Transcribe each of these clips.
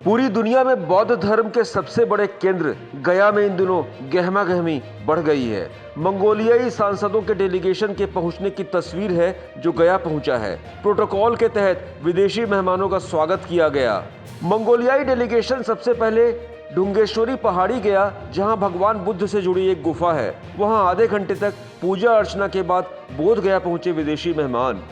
पूरी दुनिया में बौद्ध धर्म के सबसे बड़े केंद्र गया में इन दिनों गहमागहमी बढ़ गई है। मंगोलियाई सांसदों के डेलीगेशन के पहुंचने की तस्वीर है जो गया पहुंचा है। प्रोटोकॉल के तहत विदेशी मेहमानों का स्वागत किया गया। मंगोलियाई डेलीगेशन सबसे पहले डुंगेश्वरी पहाड़ी गया, जहां भगवान बुद्ध से जुड़ी एक गुफा है। वहां आधे घंटे तक पूजा अर्चना के बाद बोध गया पहुंचे विदेशी मेहमान।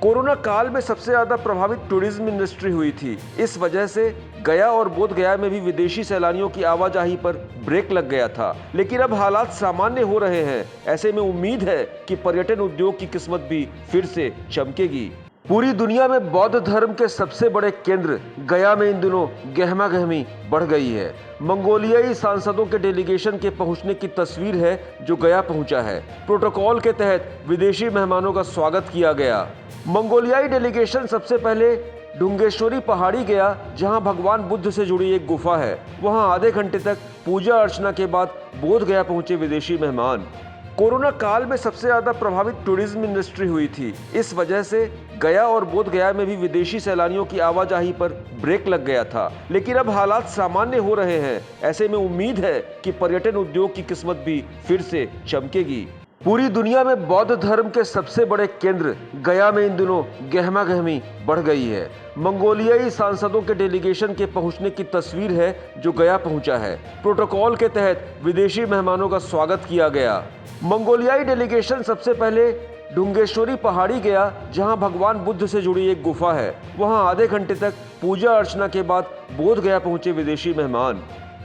कोरोना काल में सबसे ज्यादा प्रभावित टूरिज्म इंडस्ट्री हुई थी। इस वजह से गया और बोध गया में भी विदेशी सैलानियों की आवाजाही पर ब्रेक लग गया था, लेकिन अब हालात सामान्य हो रहे हैं। ऐसे में उम्मीद है कि पर्यटन उद्योग की किस्मत भी फिर से चमकेगी। पूरी दुनिया में बौद्ध धर्म के सबसे बड़े केंद्र गया में इन दिनों गहमागहमी बढ़ गई है। मंगोलियाई सांसदों के डेलीगेशन के पहुंचने की तस्वीर है जो गया पहुंचा है। प्रोटोकॉल के तहत विदेशी मेहमानों का स्वागत किया गया। मंगोलियाई डेलीगेशन सबसे पहले डुंगेश्वरी पहाड़ी गया, जहां भगवान बुद्ध से जुड़ी एक गुफा है। वहां आधे घंटे तक पूजा अर्चना के बाद बोध गया पहुंचे विदेशी मेहमान। कोरोना काल में सबसे ज्यादा प्रभावित टूरिज्म इंडस्ट्री हुई थी। इस वजह से गया और बोध गया में भी विदेशी सैलानियों की आवाजाही पर ब्रेक लग गया था, लेकिन अब हालात सामान्य हो रहे हैं। ऐसे में उम्मीद है कि पर्यटन उद्योग की किस्मत भी फिर से चमकेगी। पूरी दुनिया में बौद्ध धर्म के सबसे बड़े केंद्र गया में इन दिनों गहमागहमी बढ़ गई है। मंगोलियाई सांसदों के डेलीगेशन के पहुंचने की तस्वीर है जो गया पहुंचा है। प्रोटोकॉल के तहत विदेशी मेहमानों का स्वागत किया गया। मंगोलियाई डेलीगेशन सबसे पहले डुंगेश्वरी पहाड़ी गया, जहां भगवान बुद्ध से जुड़ी एक गुफा है। वहां आधे घंटे तक पूजा अर्चना के बाद बोध गया पहुंचे विदेशी मेहमान।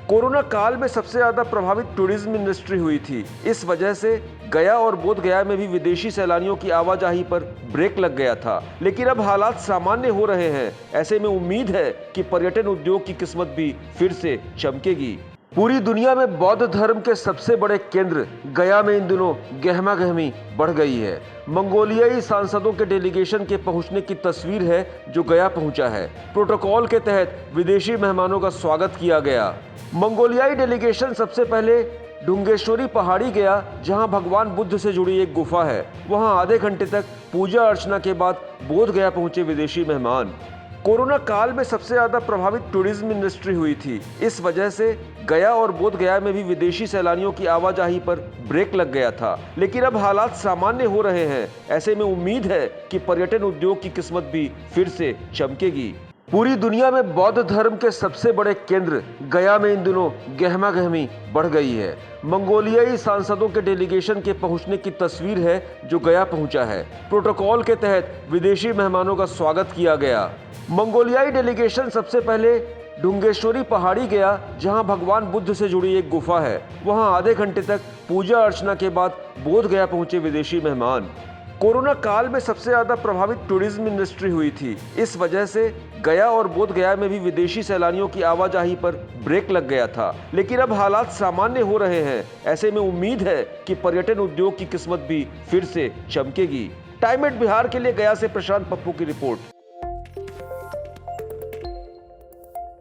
कोरोना काल में सबसे ज्यादा प्रभावित टूरिज्म इंडस्ट्री हुई थी। इस वजह से गया और बोध गया में भी विदेशी सैलानियों की आवाजाही पर ब्रेक लग गया था, लेकिन अब हालात सामान्य हो रहे हैं। ऐसे में उम्मीद है कि पर्यटन उद्योग की किस्मत भी फिर से चमकेगी। पूरी दुनिया में बौद्ध धर्म के सबसे बड़े केंद्र गया में इन दिनों गहमागहमी बढ़ गई है। मंगोलियाई सांसदों के डेलीगेशन के पहुंचने की तस्वीर है जो गया पहुंचा है। प्रोटोकॉल के तहत विदेशी मेहमानों का स्वागत किया गया। मंगोलियाई डेलीगेशन सबसे पहले डुंगेश्वरी पहाड़ी गया, जहां भगवान बुद्ध से जुड़ी एक गुफा है। वहां आधे घंटे तक पूजा अर्चना के बाद बोध गया पहुंचे विदेशी मेहमान। कोरोना काल में सबसे ज्यादा प्रभावित टूरिज्म इंडस्ट्री हुई थी। इस वजह से गया और बोध गया में भी विदेशी सैलानियों की आवाजाही पर ब्रेक लग गया था, लेकिन अब हालात सामान्य हो रहे हैं। ऐसे में उम्मीद है कि पर्यटन उद्योग की किस्मत भी फिर से चमकेगी। पूरी दुनिया में बौद्ध धर्म के सबसे बड़े केंद्र गया में इन दिनों गहमागहमी बढ़ गई है। मंगोलियाई सांसदों के डेलीगेशन के पहुंचने की तस्वीर है जो गया पहुंचा है। प्रोटोकॉल के तहत विदेशी मेहमानों का स्वागत किया गया। मंगोलियाई डेलीगेशन सबसे पहले डुंगेश्वरी पहाड़ी गया, जहां भगवान बुद्ध से जुड़ी एक गुफा है। वहां आधे घंटे तक पूजा अर्चना के बाद बोध गया पहुंचे विदेशी मेहमान। कोरोना काल में सबसे ज्यादा प्रभावित टूरिज्म इंडस्ट्री हुई थी। इस वजह से गया और बोध गया में भी विदेशी सैलानियों की आवाजाही पर ब्रेक लग गया था, लेकिन अब हालात सामान्य हो रहे हैं। ऐसे में उम्मीद है कि पर्यटन उद्योग की किस्मत भी फिर से चमकेगी। टाइम एट बिहार के लिए गया से प्रशांत पप्पू की रिपोर्ट।